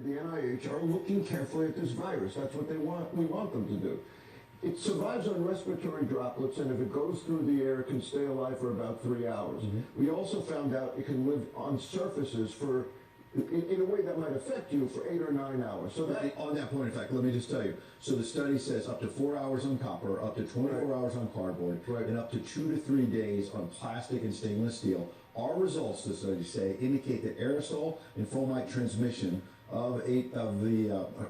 the NIH are looking carefully at this virus. That's what we want them to do. It survives on respiratory droplets, and if it goes through the air, it can stay alive for about 3 hours. We also found out it can live on surfaces for, in a way that might affect you, for 8 or 9 hours. So that, on that point, in fact, let me just tell you. So the study says up to 4 hours on copper, up to 24 hours on cardboard, and up to 2 to 3 days on plastic and stainless steel. Our results, the studies say, indicate that aerosol and fomite transmission of the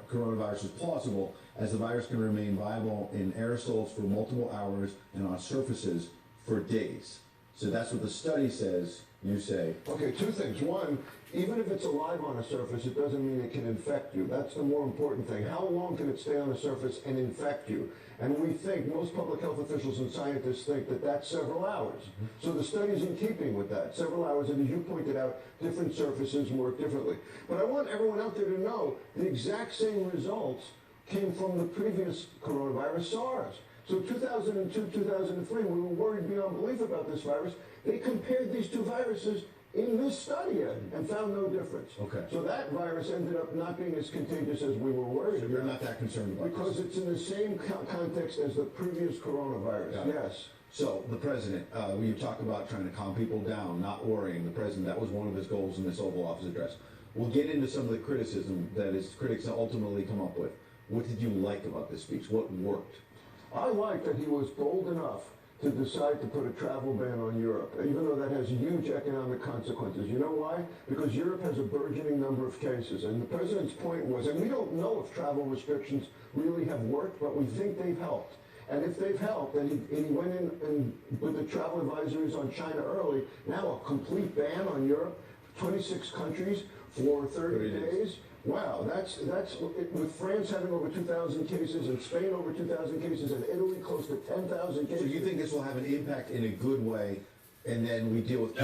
coronavirus is plausible, as the virus can remain viable in aerosols for multiple hours and on surfaces for days. So that's what the study says. You say. Okay, two things. One, even if it's alive on a surface, it doesn't mean it can infect you. That's the more important thing. How long can it stay on a surface and infect you? And we think, most public health officials and scientists think that that's several hours. So the study's in keeping with that. Several hours, and as you pointed out, different surfaces work differently. But I want everyone out there to know the exact same results came from the previous coronavirus, SARS. So 2002, 2003, we were worried beyond belief about this virus. They compared these two viruses in this study and found no difference. Okay. So that virus ended up not being as contagious as we were worried about. You're not that concerned about because this. It's in the same context as the previous coronavirus. Yes. So the president, when you talk about trying to calm people down, not worrying, the president, that was one of his goals in this Oval Office address. We'll get into some of the criticism that his critics ultimately come up with. What did you like about this speech? What worked? I like that he was bold enough to decide to put a travel ban on Europe, even though that has huge economic consequences. You know why? Because Europe has a burgeoning number of cases. And the president's point was, and we don't know if travel restrictions really have worked, but we think they've helped. And if they've helped, and he went in and with the travel advisories on China early, now a complete ban on Europe, 26 countries for 30 days. Wow, that's with France having over 2,000 cases, and Spain over 2,000 cases, and Italy close to 10,000 cases. So you think this will have an impact in a good way, and then we deal with